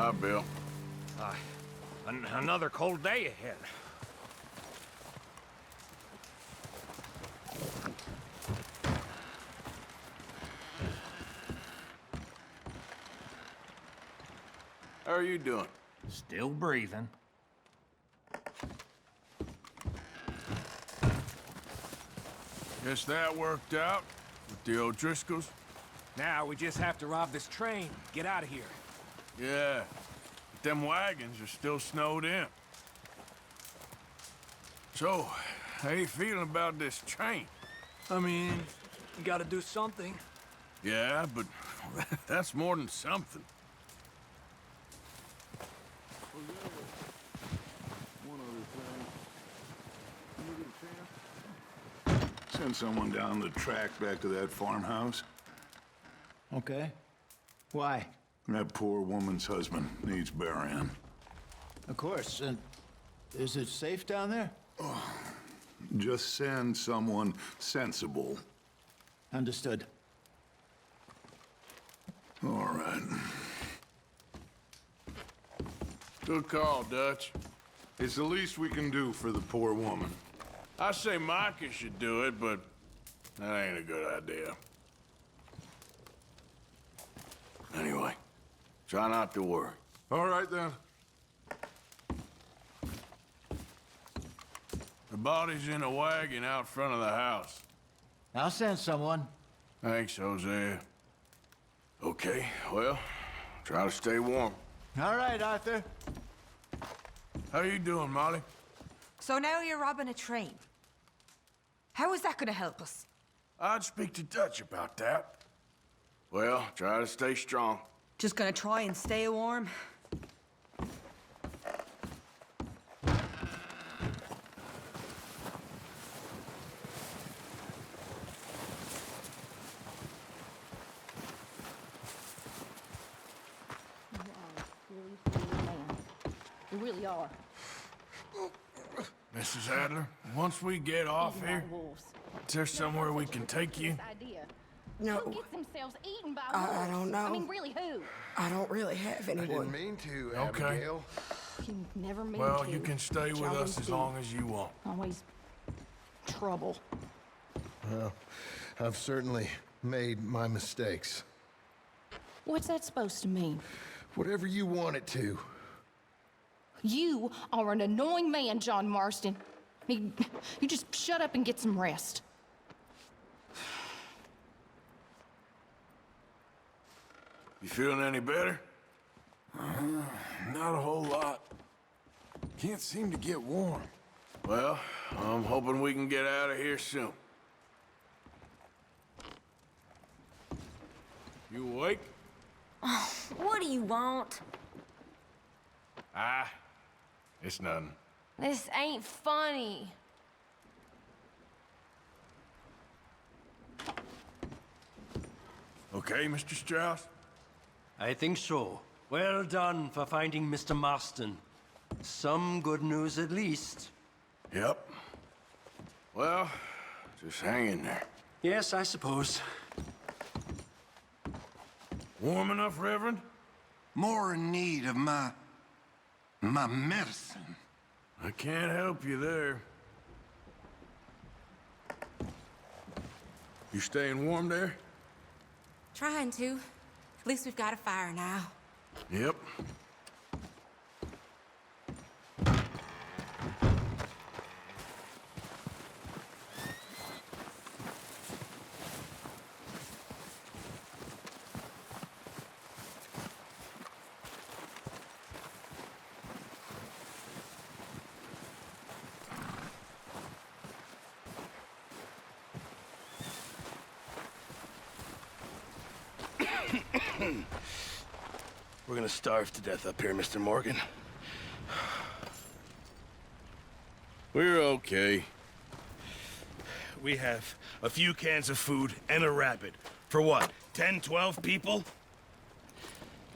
Hi, Bill. Another cold day ahead. How are you doing? Still breathing. Guess that worked out with the O'Driscolls? Now we just have to rob this train, get out of here. Yeah, but them wagons are still snowed in. So, how you feeling about this train? I mean, you gotta do something. Yeah, but that's more than something. Send someone down the track back to that farmhouse. Okay. Why? That poor woman's husband needs burying. Of course. And is it safe down there? Just send someone sensible. Understood. All right. Good call, Dutch. It's the least we can do for the poor woman. I say Micah should do it, but that ain't a good idea. Anyway, try not to worry. All right, then. The body's in a wagon out front of the house. I'll send someone. Thanks, Hosea. Okay, well, try to stay warm. All right, Arthur. How you doing, Molly? So now you're robbing a train. How is that gonna help us? I'd speak to Dutch about that. Well, try to stay strong. Just gonna try and stay warm? You really are. Mrs. Adler, once we get off here, is there somewhere we can take you? No. Who gets themselves eaten by I wolves? don't know. I mean, really, who? I don't really have I didn't anyone. mean to, Okay. Abigail. You never mean Well, to. you can stay with Always us as do. long as you want. Always trouble. Well, I've certainly made my mistakes. What's that supposed to mean? Whatever you want it to. You are an annoying man, John Marston. You just shut up and get some rest. You feeling any better? Not a whole lot. Can't seem to get warm. Well, I'm hoping we can get out of here soon. You awake? What do you want? It's nothing. This ain't funny. Okay, Mr. Strauss? I think so. Well done for finding Mr. Marston. Some good news at least. Yep. Well, just hang in there. Yes, I suppose. Warm enough, Reverend? More in need of my medicine. I can't help you there. You staying warm there? Trying to. At least we've got a fire now. Yep. We're gonna starve to death up here, Mr. Morgan. We're okay. We have a few cans of food and a rabbit. For what, 10, 12 people?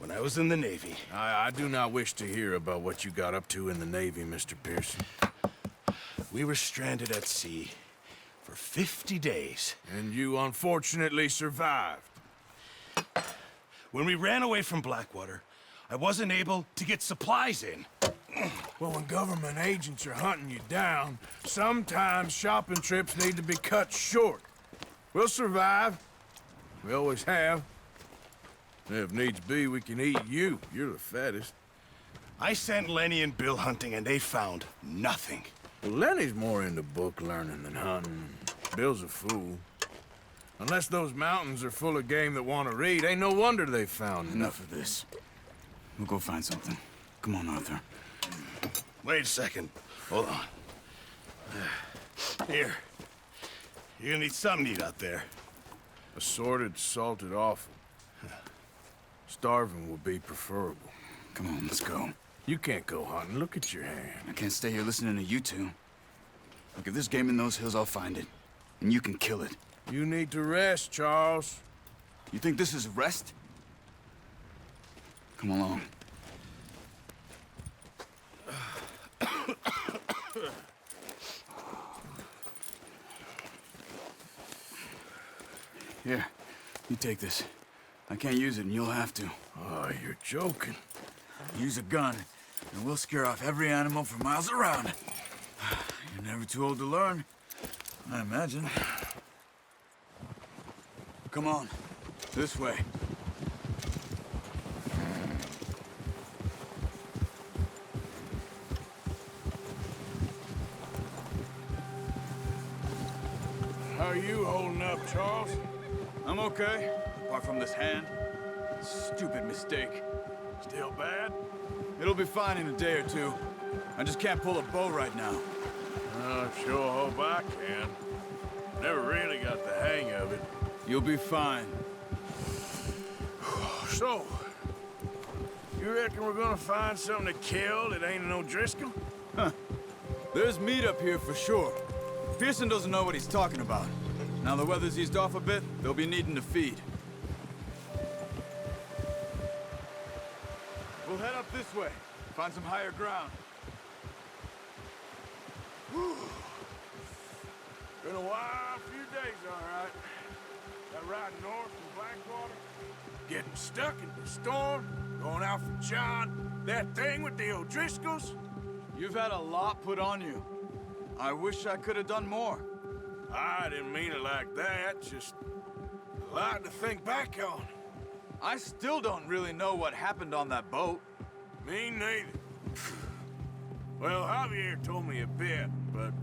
When I was in the Navy. I do not wish to hear about what you got up to in the Navy, Mr. Pearson. We were stranded at sea for 50 days. And you unfortunately survived. When we ran away from Blackwater, I wasn't able to get supplies in. Well, when government agents are hunting you down, sometimes shopping trips need to be cut short. We'll survive. We always have. If needs be, we can eat you. You're the fattest. I sent Lenny and Bill hunting, and they found nothing. Well, Lenny's more into book learning than hunting. Bill's a fool. Unless those mountains are full of game that want to read, ain't no wonder they found Enough of this. We'll go find something. Come on, Arthur. Wait a second. Hold on. Here. You're gonna need something to eat out there. Assorted, salted offal. Starving would be preferable. Come on, let's go. You can't go hunting. Look at your hand. I can't stay here listening to you two. Look, if there's game in those hills, I'll find it. And you can kill it. You need to rest, Charles. You think this is rest? Come along. Here, you take this. I can't use it, and you'll have to. Oh, you're joking. Use a gun, and we'll scare off every animal for miles around. You're never too old to learn, I imagine. Come on, this way. How are you holding up, Charles? I'm okay, apart from this hand. Stupid mistake. Still bad? It'll be fine in a day or two. I just can't pull a bow right now. I sure hope I can. Never really got the hang of it. You'll be fine. So, you reckon we're gonna find something to kill that ain't an O'Driscoll? There's meat up here for sure. Pearson doesn't know what he's talking about. Now the weather's eased off a bit, they'll be needing to feed. We'll head up this way, find some higher ground. Been a wild few days, all right. That ride north from Blackwater, getting stuck in the storm, going out for John, that thing with the O'Driscolls. You've had a lot put on you. I wish I could have done more. I didn't mean it like that, just a lot to think back on. I still don't really know what happened on that boat. Me neither. Well, Javier told me a bit, but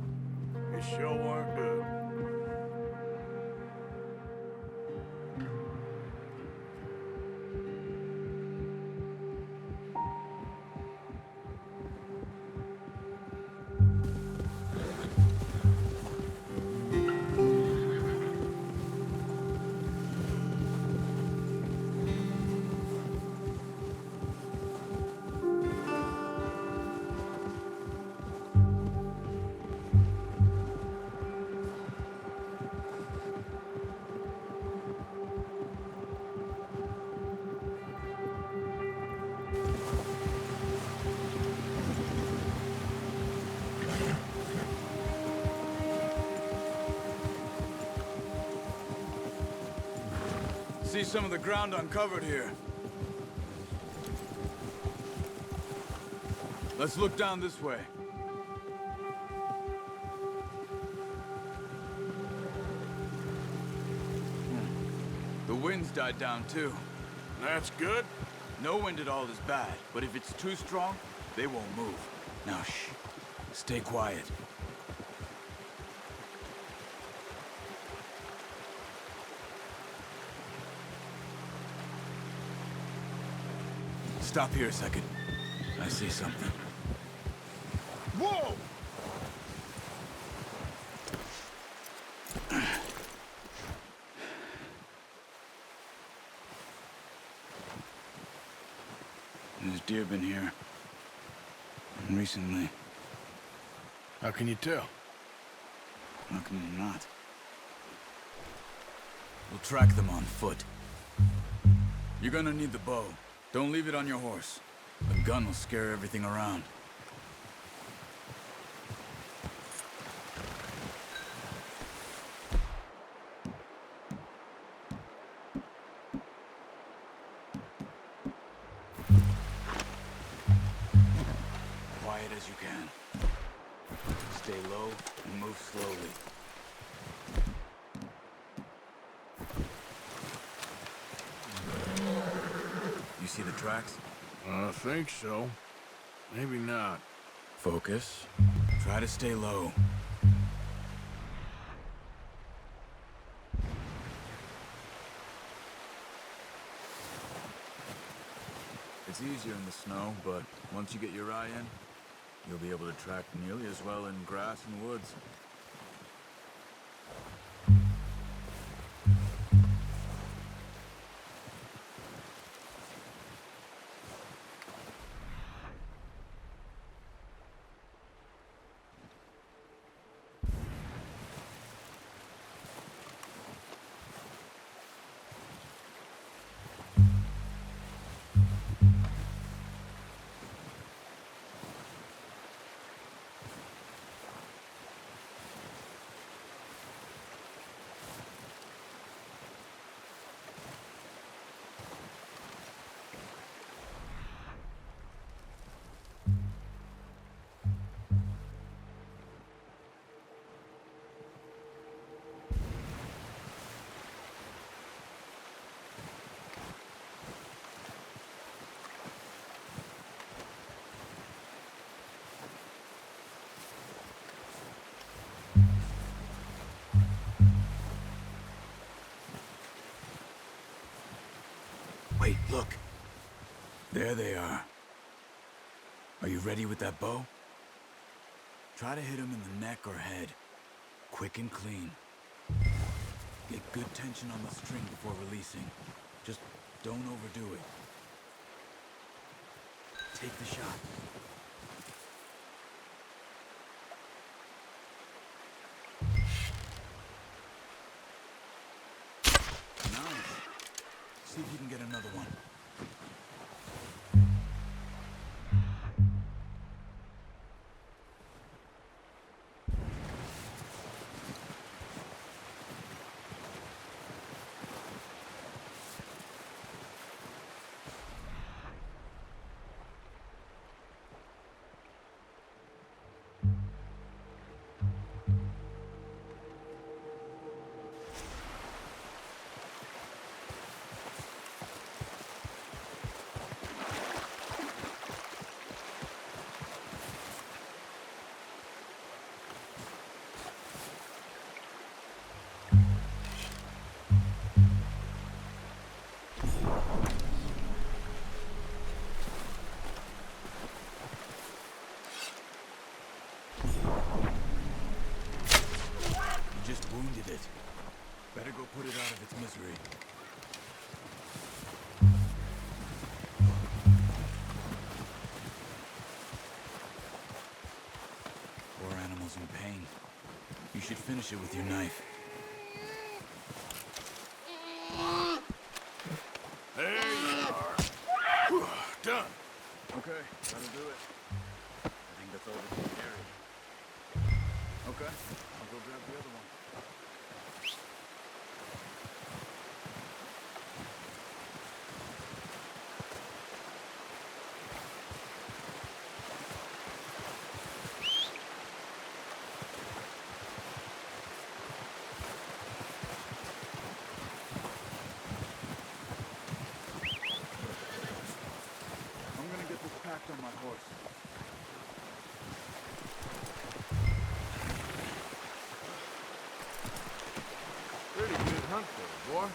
it sure weren't good. See some of the ground uncovered here. Let's look down this way. The wind's died down too. That's good. No wind at all is bad, but if it's too strong, they won't move. Now shh, stay quiet. Stop here a second. I see something. Whoa! There's deer been here. And recently. How can you tell? How can you not? We'll track them on foot. You're gonna need the bow. Don't leave it on your horse. The gun will scare everything around. as you can. Stay low and move slowly. You see the tracks? I think so. Maybe not. Focus. Try to stay low. It's easier in the snow, but once you get your eye in, you'll be able to track nearly as well in grass and woods. Wait, look. There they are. Are you ready with that bow? Try to hit them in the neck or head. Quick and clean. Get good tension on the string before releasing. Just don't overdo it. Take the shot. Nice. See if you can get another one. Just wounded it. Better go put it out of its misery. Poor animal's in pain. You should finish it with your knife. There you are. Whew, done. Okay, that'll do it. I think that's all we can carry. Okay, I'll go grab the other one. I'm gonna get this packed on my horse. Pretty good hunt there, boy.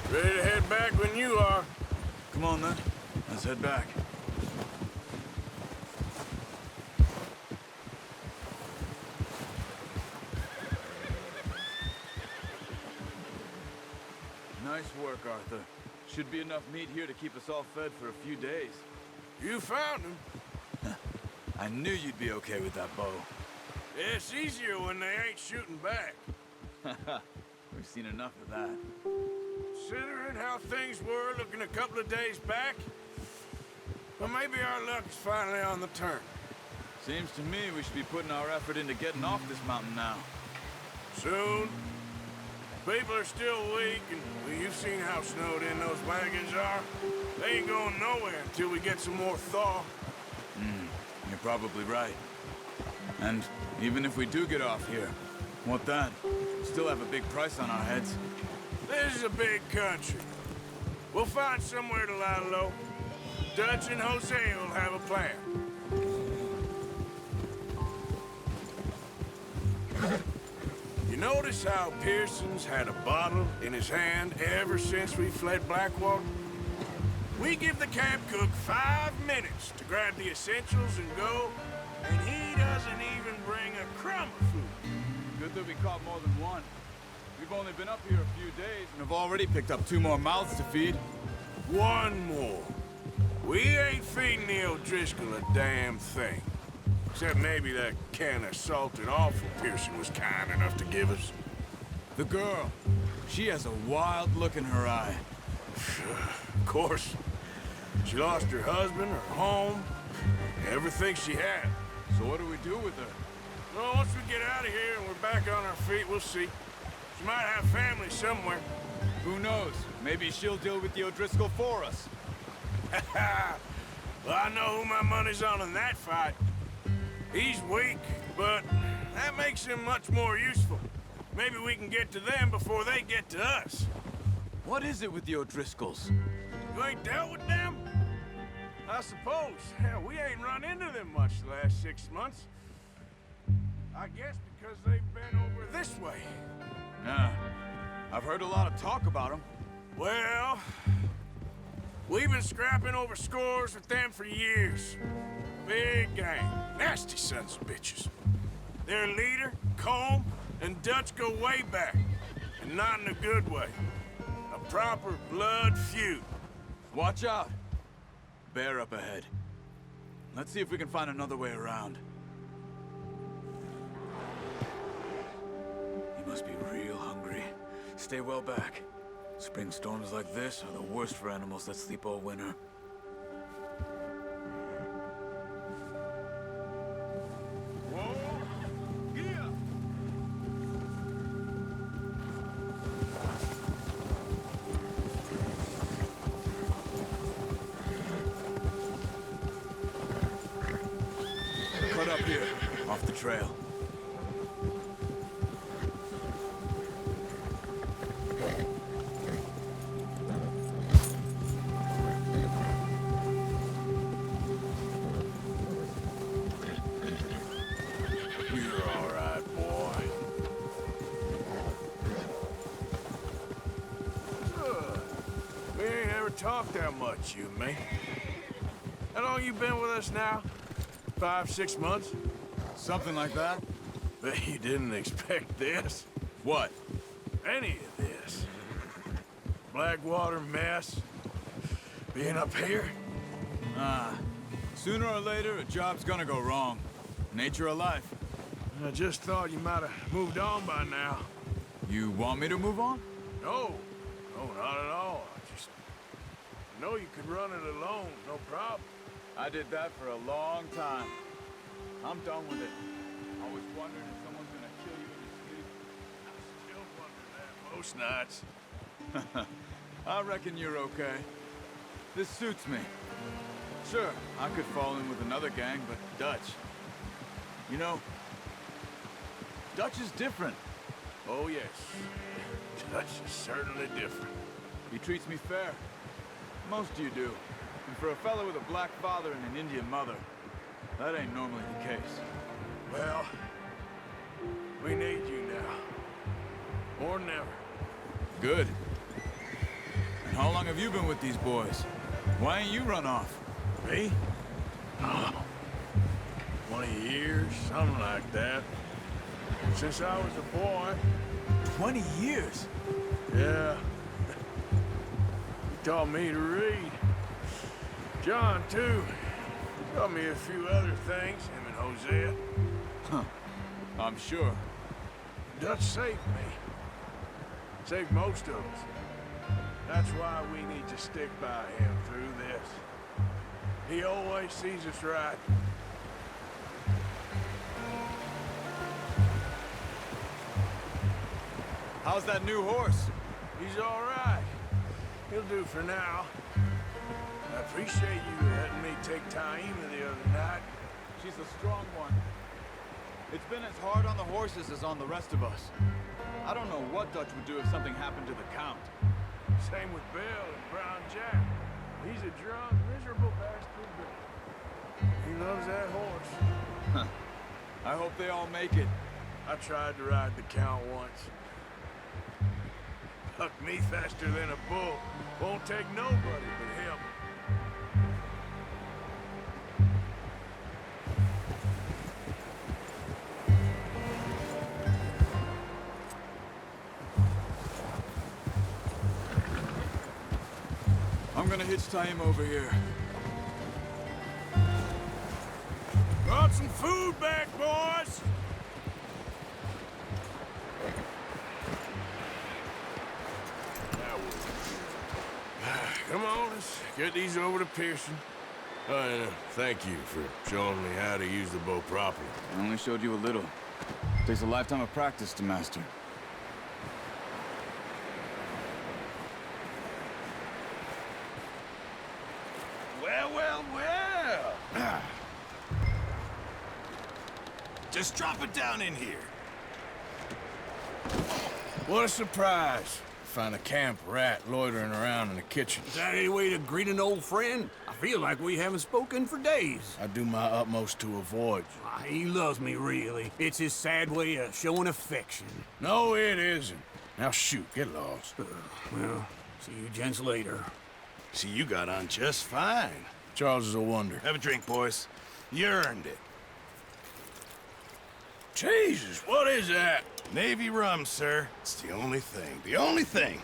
Ready to head back when you are. Come on then, let's head back. Nice work, Arthur. Should be enough meat here to keep us all fed for a few days. You found him. I knew you'd be okay with that bow. It's easier when they ain't shooting back. We've seen enough of that. Considering how things were looking a couple of days back, well, maybe our luck is finally on the turn. Seems to me we should be putting our effort into getting off this mountain now. Soon. People are still weak, and well, you've seen how snowed in those wagons are. They ain't going nowhere until we get some more thaw. You're probably right. And even if we do get off here, what then? Still have a big price on our heads. This is a big country. We'll find somewhere to lie low. Dutch and Jose will have a plan. You notice how Pearson's had a bottle in his hand ever since we fled Blackwater? We give the camp cook 5 minutes to grab the essentials and go, and he doesn't even bring a crumb of food. Good that we caught more than one. We've only been up here a few days and have already picked up 2 more mouths to feed. One more. We ain't feeding the O'Driscoll a damn thing. Except maybe that can of salted offal Pearson was kind enough to give us. The girl. She has a wild look in her eye. Of course. She lost her husband, her home, everything she had. So what do we do with her? Well, once we get out of here and we're back on our feet, we'll see. She might have family somewhere. Who knows? Maybe she'll deal with the O'Driscoll for us. Well, I know who my money's on in that fight. He's weak, but that makes him much more useful. Maybe we can get to them before they get to us. What is it with the O'Driscolls? You ain't dealt with them? I suppose. Hell, we ain't run into them much the last 6 months. I guess because they've been over this way. Nah. I've heard a lot of talk about them. Well, we've been scrapping over scores with them for years. Big gang. Nasty sons of bitches. Their leader, Combe, and Dutch go way back. And not in a good way. A proper blood feud. Watch out. Bear up ahead. Let's see if we can find another way around. You must be real hungry. Stay well back. Spring storms like this are the worst for animals that sleep all winter. Cut up here, off the trail. You're all right, boy. We ain't ever talked that much, you and me. How long you been with us now? 5, 6 months? Something like that? Bet you didn't expect this. What? Any of this. Blackwater mess. Being up here. Sooner or later, a job's gonna go wrong. Nature of life. I just thought you might have moved on by now. You want me to move on? No. No, not at all. I know you could run it alone, no problem. I did that for a long time. I'm done with it. I was wondering if someone's gonna kill you in your sleep. Still wonder that most nights. I reckon you're okay. This suits me. Sure, I could fall in with another gang, but Dutch. You know, Dutch is different. Oh, yes. Dutch is certainly different. He treats me fair. Most of you do. And for a fellow with a black father and an Indian mother, that ain't normally the case. Well, we need you now. Or never. Good. And how long have you been with these boys? Why ain't you run off? Me? Oh, 20 years, something like that. Since I was a boy. 20 years? Yeah. taught me to read. John, too. Taught me a few other things, him and Hosea. Huh. I'm sure. Dutch saved me. Saved most of us. That's why we need to stick by him through this. He always sees us right. How's that new horse? He's all right. He'll do for now. I appreciate you letting me take Taima the other night. She's a strong one. It's been as hard on the horses as on the rest of us. I don't know what Dutch would do if something happened to the Count. Same with Bill and Brown Jack. He's a drunk, miserable bastard, but he loves that horse. Huh. I hope they all make it. I tried to ride the Count once. Hucked me faster than a bull. Won't take nobody but him. I'm gonna hitch Taima over here. Brought some food back, boys! Come on, let's get these over to Pearson. And thank you for showing me how to use the bow properly. I only showed you a little. Takes a lifetime of practice to master. Well, well, well. Just drop it down in here. What a surprise. Find a camp rat loitering around in the kitchen. Is that any way to greet an old friend? I feel like we haven't spoken for days. I do my utmost to avoid you. He loves me, really. It's his sad way of showing affection. No, it isn't. Now shoot, get lost. Well, see you gents later. See, you got on just fine. Charles is a wonder. Have a drink, boys. You earned it. Jesus, what is that? Navy rum, sir. It's the only thing. The only thing.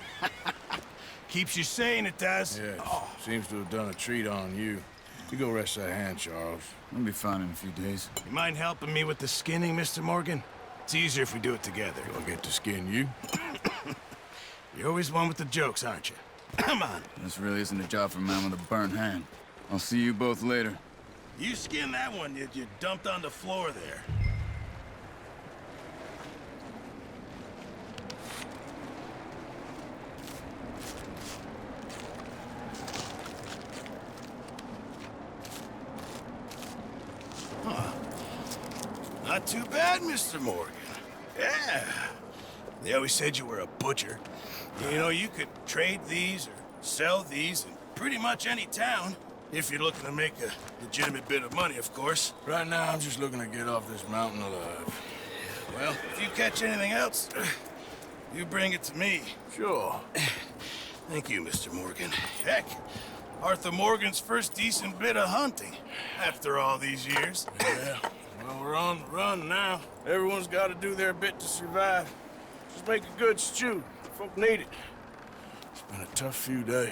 Keeps you sane, it does. Yes, seems to have done a treat on you. You go rest that hand, Charles. I'll be fine in a few days. You mind helping me with the skinning, Mr. Morgan? It's easier if we do it together. Do I get to skin you? You're always one with the jokes, aren't you? Come on. This really isn't a job for a man with a burnt hand. I'll see you both later. You skin that one you dumped on the floor there. Not too bad, Mr. Morgan. Yeah. They always said you were a butcher. You know, you could trade these or sell these in pretty much any town. If you're looking to make a legitimate bit of money, of course. Right now, I'm just looking to get off this mountain alive. Well, if you catch anything else, you bring it to me. Sure. Thank you, Mr. Morgan. Heck, Arthur Morgan's first decent bit of hunting after all these years. Yeah. Well, we're on the run now. Everyone's got to do their bit to survive. Just make a good stew. Folk need it. It's been a tough few days.